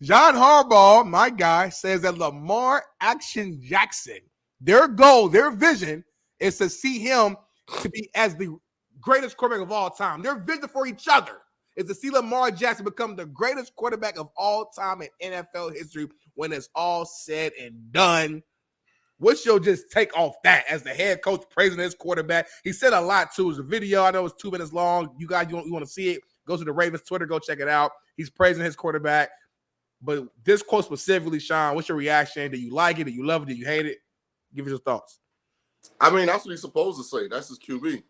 John Harbaugh, my guy, says that Lamar Action Jackson, their goal, their vision is to see him to be as the greatest quarterback of all time. Their vision for each other is to see Lamar Jackson become the greatest quarterback of all time in NFL history when it's all said and done. What's your just take off that as the head coach praising his quarterback? He said a lot too. It's a video. I know it's 2 minutes long. You guys, you want to see it? Go to the Ravens Twitter. Go check it out. He's praising his quarterback. But this quote specifically, Shaun, what's your reaction? Do you like it? Do you love it? Do you hate it? Give us your thoughts. I mean, that's what he's supposed to say. That's his QB.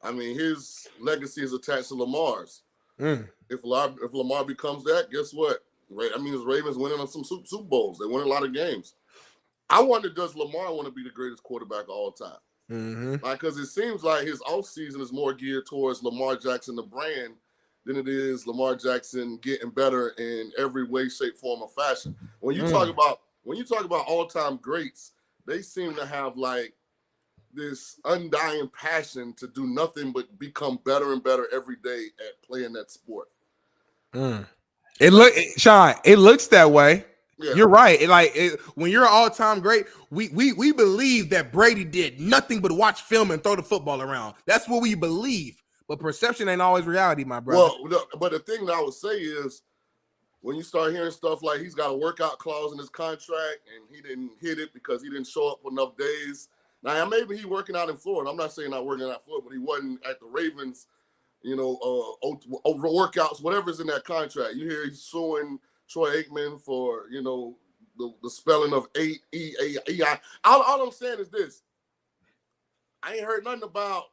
I mean, his legacy is attached to Lamar's. If Lamar becomes that, guess what? I mean, his Ravens winning on some Super Bowls. They win a lot of games. I wonder, does Lamar want to be the greatest quarterback of all time? Like, because it seems like his offseason is more geared towards Lamar Jackson, the brand, than it is Lamar Jackson getting better in every way, shape, form, or fashion. When you talk about all-time greats, they seem to have like this undying passion to do nothing but become better and better every day at playing that sport. Shaun, it looks that way. Yeah. You're right. When you're an all-time great, we believe that Brady did nothing but watch film and throw the football around. That's what we believe. But perception ain't always reality, my brother. Well, but the thing that I would say is when you start hearing stuff like he's got a workout clause in his contract and he didn't hit it because he didn't show up for enough days. Now, maybe he working out in Florida. I'm not saying not working out in Florida, but he wasn't at the Ravens, over workouts, whatever's in that contract. You hear he's suing Troy Aikman for, the spelling of A-E-A-E-I. All I'm saying is this. I ain't heard nothing about,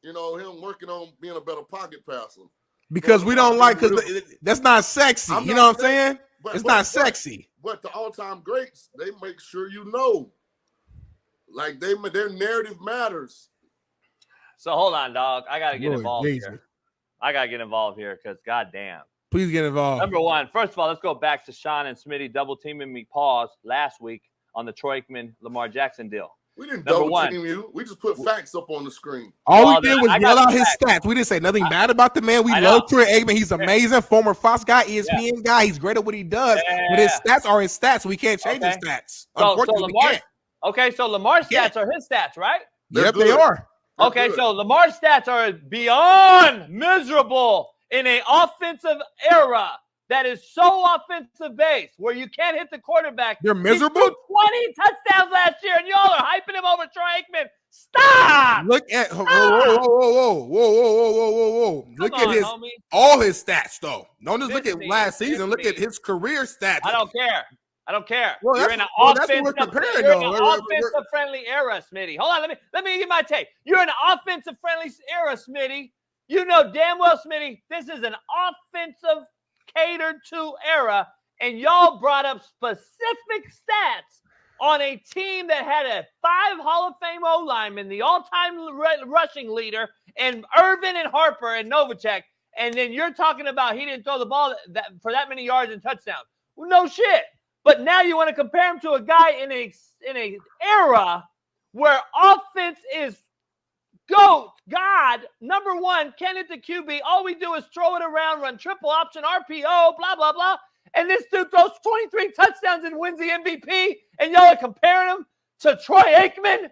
him working on being a better pocket passer. Because we don't because that's not sexy. You know what I'm saying? It's not sexy. But the all-time greats, they make sure you know. Like, their narrative matters. So hold on, dog. I got to get involved here. I got to get involved here because, goddamn. Please get involved. Number one, first of all, let's go back to Shaun and Smitty double teaming me last week on the Troy Aikman Lamar Jackson deal. We didn't double team you. We just put facts up on the screen. All we did was yell out his stats. We didn't say nothing bad about the man. We love Troy Aikman. He's amazing. Former Fox guy, ESPN guy. He's great at what he does. But his stats are his stats. We can't change his stats. Unfortunately, we can't. Okay, so Lamar's stats are his stats, right? Yep, they are. Okay, so Lamar's stats are beyond miserable in an offensive era that is so offensive based where you can't hit the quarterback. They're miserable? He threw 20 touchdowns last year, and y'all are hyping him over Troy Aikman. Stop! Look at whoa. Look at all his stats, though. Don't just look at last season. Look at his career stats. I don't care. Well, you're in an offensive-friendly era, Smitty. Hold on, let me give my take. You're in an offensive-friendly era, Smitty. You know damn well, Smitty, this is an offensive catered to era, and y'all brought up specific stats on a team that had a 5 Hall of Fame O-lineman, the all-time rushing leader, and Irvin and Harper and Novacek, and then you're talking about he didn't throw the ball for that many yards and touchdowns. Well, no shit. But now you want to compare him to a guy in a era where offense is GOAT, God, number one, can't hit the QB. All we do is throw it around, run triple option, RPO, blah, blah, blah. And this dude throws 23 touchdowns and wins the MVP, and y'all are comparing him to Troy Aikman?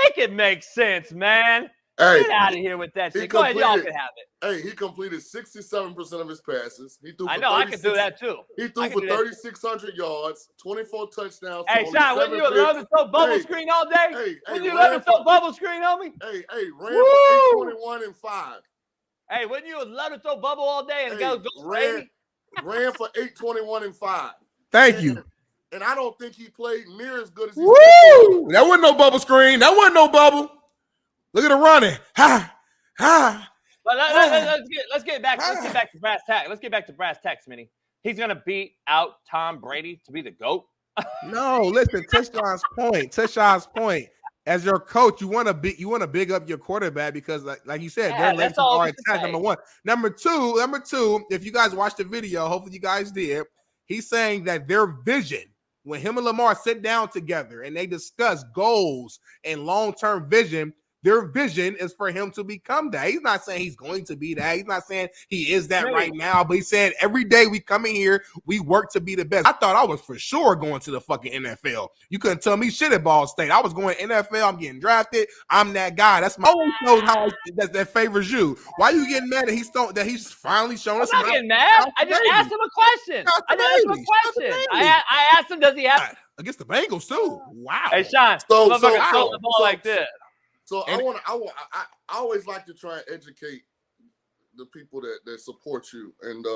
Make it make sense, man. Hey, get out of here with that shit. Go ahead, y'all can have it. Hey, he completed 67% of his passes. I know, I can do that too. He threw for 3,600 yards, 24 touchdowns. Hey, Shaun, wouldn't you love to throw bubble screen all day? Wouldn't you love to throw bubble screen on me? Ran for 821 and 5. Hey, wouldn't you love to throw bubble all day and go crazy? Ran for 821 and 5. Thank you. And I don't think he played near as good as he did. That wasn't no bubble screen. That wasn't no bubble. Look at him running. But let's get back to brass tacks. Let's get back to brass tacks, Smitty. He's gonna beat out Tom Brady to be the GOAT. No, listen. Tashawn's point. As your coach, you want to big up your quarterback because, like you said, their legs are attached. Number one. Number two. If you guys watched the video, hopefully you guys did. He's saying that their vision, when him and Lamar sit down together and they discuss goals and long-term vision, their vision is for him to become that. He's not saying he's going to be that. He's not saying he is that right now, but he said every day we come in here, we work to be the best. I thought I was for sure going to the fucking NFL. You couldn't tell me shit at Ball State. I was going NFL. I'm getting drafted. I'm that guy. That's my always knows how that favors you. Why are you getting mad that he's finally showing us? I'm not getting mad. I just asked him a question. I asked him, does he have against the Bengals too? Wow. Hey, Shaun, so the ball like this. So I always like to try and educate the people that support you, and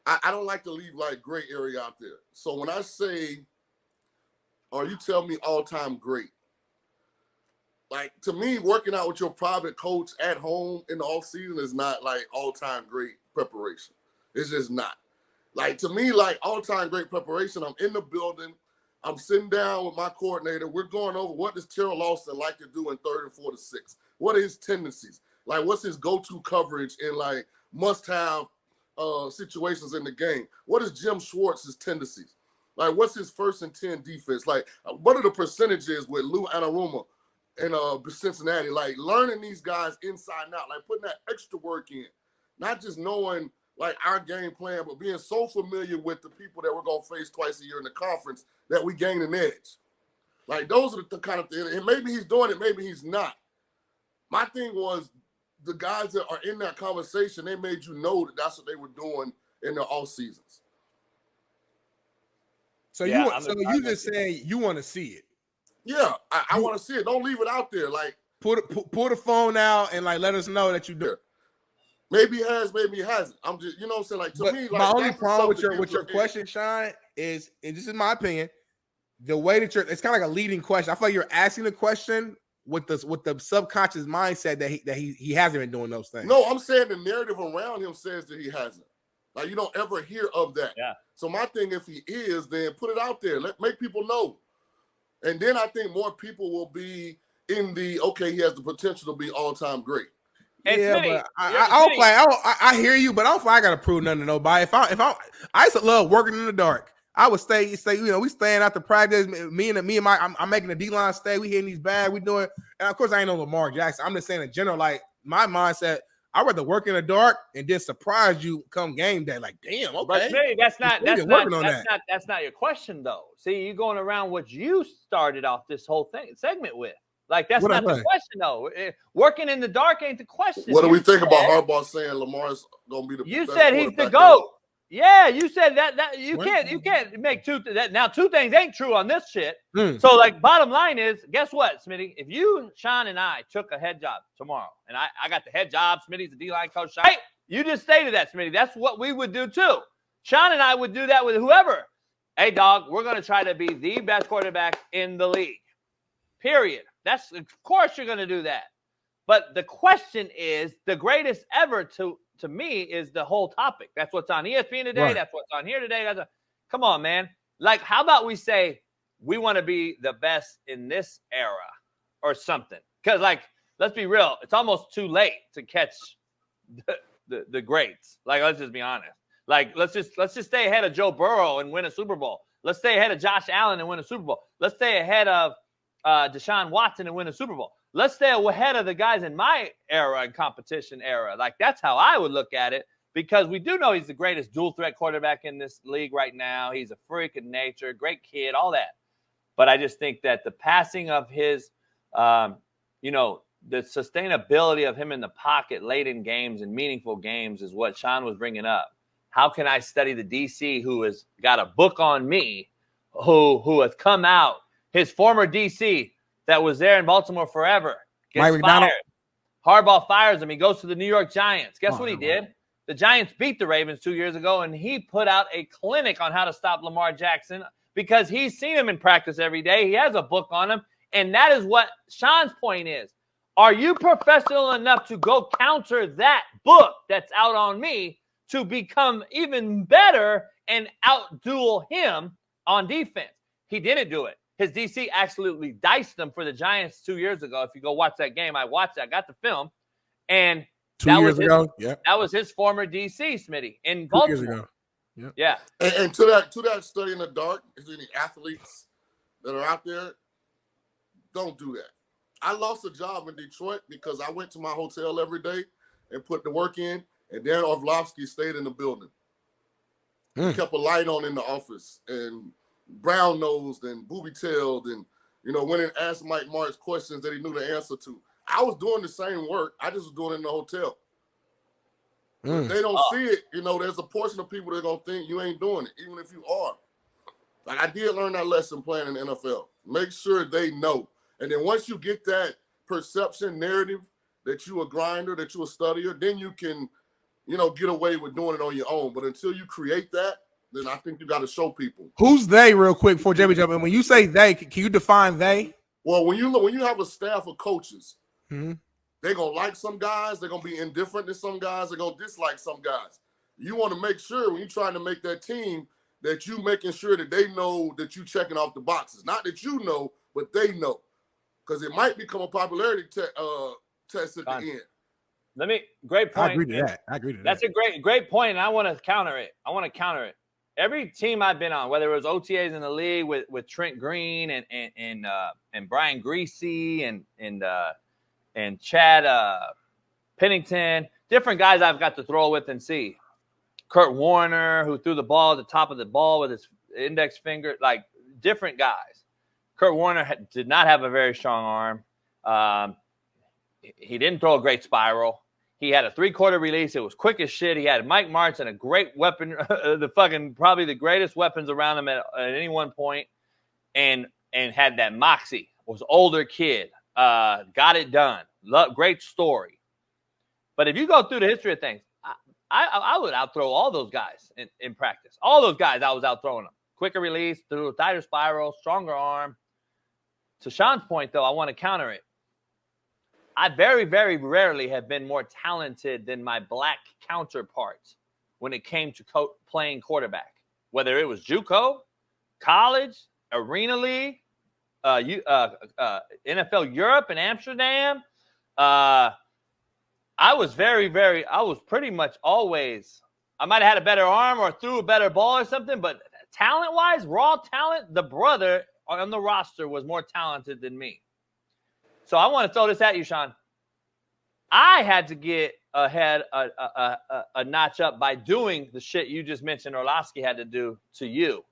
I don't like to leave like gray area out there. So when I say, or you tell me all-time great, like to me, working out with your private coach at home in the off season is not like all-time great preparation. It's just not. Like to me, like all-time great preparation. I'm in the building. I'm sitting down with my coordinator. We're going over what does Terrell Lawson like to do in 3rd and 4 to 6. What are his tendencies? Like what's his go-to coverage in like must-have situations in the game? What is Jim Schwartz's tendencies? Like what's his 1st and 10 defense? Like what are the percentages with Lou Anarumo in Cincinnati? Like learning these guys inside and out, like putting that extra work in, not just knowing like our game plan, but being so familiar with the people that we're going to face twice a year in the conference that we gain an edge. Like those are the kind of things, and maybe he's doing it, maybe he's not. My thing was the guys that are in that conversation, they made you know that that's what they were doing in their off seasons. So you just saying you want to see it. Yeah, I want to see it. Don't leave it out there. Like pull the phone out and like let us know that you do. Maybe he has, maybe he hasn't. I'm just, you know what I'm saying? Like to me, like my only problem with your question, Shaun, is this is my opinion. The way that it's kind of like a leading question. I feel like you're asking the question with the subconscious mindset that he hasn't been doing those things. No, I'm saying the narrative around him says that he hasn't. Like you don't ever hear of that. Yeah. So my thing, if he is, then put it out there. Make people know. And then I think more people will be in the he has the potential to be all-time great. And yeah, Smitty, but I hear you, but I don't feel like I gotta prove nothing to nobody. If I used to love working in the dark. I would stay, we staying out to practice. Me and I'm making a D-line stay. We hitting these bags. We doing, and of course I ain't no Lamar Jackson. I'm just saying in general, like my mindset, I'd rather work in the dark and then surprise you come game day. Like, damn, okay. But Smitty, that's not your question though. See, you're going around what you started off this whole segment with. Like that's not the question though. Working in the dark ain't the question. What do we think about Harbaugh saying Lamar's gonna be the? You said he's the GOAT. Yeah, you said that you can't make two things ain't true on this shit. So like bottom line is, guess what, Smitty? If you, Shaun, and I took a head job tomorrow, and I got the head job, Smitty's the D-line coach, right? You just stated that, Smitty. That's what we would do too. Shaun and I would do that with whoever. Hey, dog, we're gonna try to be the best quarterback in the league. Period. Of course you're gonna do that. But the question is, the greatest ever to me is the whole topic. That's what's on ESPN today. Right. That's what's on here today. Come on, man. Like, how about we say we want to be the best in this era or something? Because, like, let's be real. It's almost too late to catch the greats. Like, let's just be honest. Like, let's just stay ahead of Joe Burrow and win a Super Bowl. Let's stay ahead of Josh Allen and win a Super Bowl. Let's stay ahead of Deshaun Watson and win a Super Bowl. Let's stay ahead of the guys in my era and competition era. Like, that's how I would look at it, because we do know he's the greatest dual threat quarterback in this league right now. He's a freak of nature, great kid, all that. But I just think that the passing of his, the sustainability of him in the pocket late in games and meaningful games is what Shaun was bringing up. How can I study the DC who has got a book on me, who has come out, his former DC that was there in Baltimore forever, gets fired. Harbaugh fires him. He goes to the New York Giants. Guess what he did? The Giants beat the Ravens 2 years ago, and he put out a clinic on how to stop Lamar Jackson because he's seen him in practice every day. He has a book on him, and that is what Shaun's point is. Are you professional enough to go counter that book that's out on me to become even better and outduel him on defense? He didn't do it. His DC absolutely diced them for the Giants 2 years ago. If you go watch that game, I watched it. I got the film. And 2 years ago, that was his former DC, Smitty, in Baltimore. 2 years ago. Yep. Yeah. And to that study in the dark, is there any athletes that are out there? Don't do that. I lost a job in Detroit because I went to my hotel every day and put the work in, and Dan Orlovsky stayed in the building. He kept a light on in the office, and brown-nosed and booby-tailed, and, went and asked Mike Martz questions that he knew the answer to. I was doing the same work. I just was doing it in the hotel. If they don't see it, there's a portion of people that are going to think you ain't doing it, even if you are. Like, I did learn that lesson playing in the NFL. Make sure they know. And then once you get that perception narrative that you a grinder, that you a studier, then you can, get away with doing it on your own. But until you create that, then I think you got to show people. Who's they, real quick, before Jamie jump in? When you say they, can you define they? Well, when you have a staff of coaches, they're going to like some guys. They're going to be indifferent to some guys. They're going to dislike some guys. You want to make sure when you're trying to make that team that you making sure that they know that you checking off the boxes. Not that you know, but they know. Because it might become a popularity test at the end. Great point. I agree to that. That's a great point, and I want to counter it. Every team I've been on, whether it was OTAs in the league with Trent Green and Brian Greasy and Chad Pennington, different guys I've got to throw with and see. Kurt Warner, who threw the ball at the top of the ball with his index finger, like different guys. Kurt Warner did not have a very strong arm. He didn't throw a great spiral. He had a 3-quarter release. It was quick as shit. He had Mike Martz and a great weapon, probably the greatest weapons around him at any one point, and had that moxie. Was older kid, got it done. Great story. But if you go through the history of things, I would outthrow all those guys in practice. All those guys, I was outthrowing them. Quicker release, through a tighter spiral, stronger arm. To Shaun's point, though, I want to counter it. I very, very rarely have been more talented than my black counterparts when it came to playing quarterback. Whether it was JUCO, college, Arena League, NFL Europe and Amsterdam. I was pretty much always, I might have had a better arm or threw a better ball or something, but talent-wise, raw talent, the brother on the roster was more talented than me. So I want to throw this at you, Shaun. I had to get ahead a notch up by doing the shit you just mentioned Orlovsky had to do to you.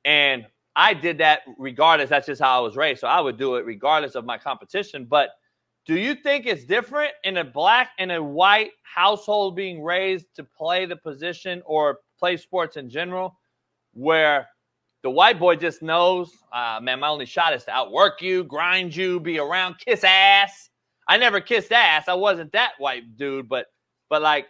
And I did that regardless. That's just how I was raised. So I would do it regardless of my competition. But do you think it's different in a black and a white household being raised to play the position or play sports in general, where the white boy just knows, man, my only shot is to outwork you, grind you, be around, kiss ass. I never kissed ass. I wasn't that white dude, but like.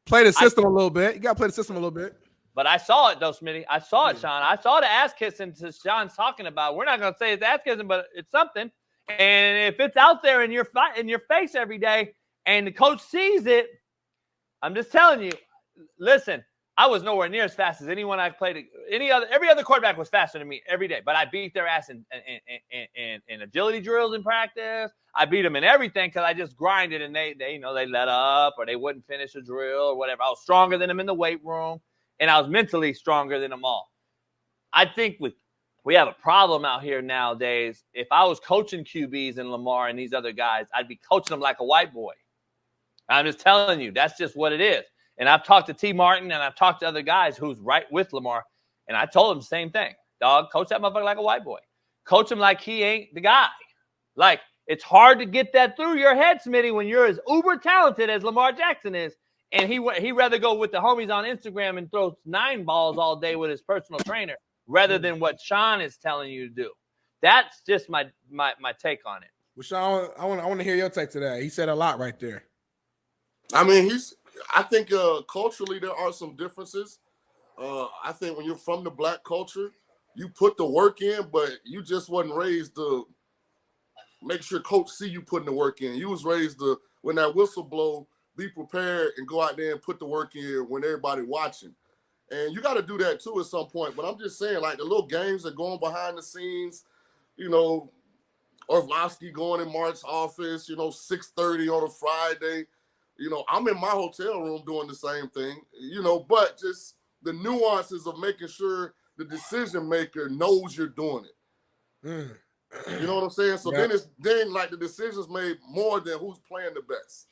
Play the system a little bit. You got to play the system a little bit. But I saw it, though, Smitty. I saw it, Shaun. I saw the ass kissing that Shaun's talking about. We're not going to say it's ass kissing, but it's something. And if it's out there in your face every day and the coach sees it, I'm just telling you, listen, I was nowhere near as fast as anyone I played. Every other quarterback was faster than me every day, but I beat their ass in agility drills in practice. I beat them in everything because I just grinded, and they let up or they wouldn't finish a drill or whatever. I was stronger than them in the weight room, and I was mentally stronger than them all. I think we have a problem out here nowadays. If I was coaching QBs and Lamar and these other guys, I'd be coaching them like a white boy. I'm just telling you, that's just what it is. And I've talked to T. Martin and I've talked to other guys who's right with Lamar, and I told them the same thing. Dog, coach that motherfucker like a white boy. Coach him like he ain't the guy. Like, it's hard to get that through your head, Smitty, when you're as uber talented as Lamar Jackson is, and he rather go with the homies on Instagram and throw 9 balls all day with his personal trainer rather than what Shaun is telling you to do. That's just my take on it. Well, Shaun, I want to hear your take today. He said a lot right there. I mean, I think culturally there are some differences. I think when you're from the black culture, you put the work in, but you just wasn't raised to make sure coach see you putting the work in. You was raised to, when that whistle blow, be prepared and go out there and put the work in when everybody watching. And you got to do that too at some point. But I'm just saying, like, the little games that go on behind the scenes, Orlovsky going in Mark's office, 6:30 on a Friday. I'm in my hotel room doing the same thing, but just the nuances of making sure the decision maker knows you're doing it. You know what I'm saying? So Yep. then like the decisions made more than who's playing the best.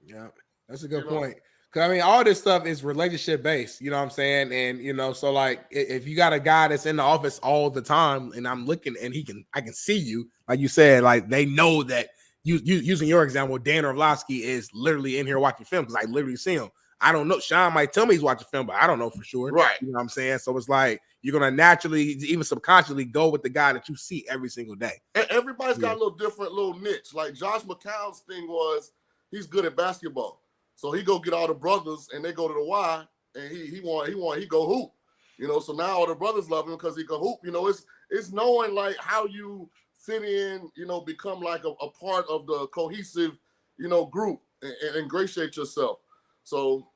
Yeah, that's a good You know? point. Because I mean, all this stuff is relationship based. You know what I'm saying? And so like, if you got a guy that's in the office all the time, and I'm looking, and I can see you, like you said, like they know that you using your example, Dan Orlovsky is literally in here watching film because I literally see him. I don't know. Shaun might tell me he's watching film, but I don't know for sure. Right. You know what I'm saying? So it's like you're gonna naturally, even subconsciously, go with the guy that you see every single day. And everybody's got a little different little niche. Like Josh McCown's thing was he's good at basketball. So he go get all the brothers and they go to the Y and he go hoop. So now all the brothers love him because he can hoop. It's knowing like how you fit in, become like a part of the cohesive, group and ingratiate yourself. So,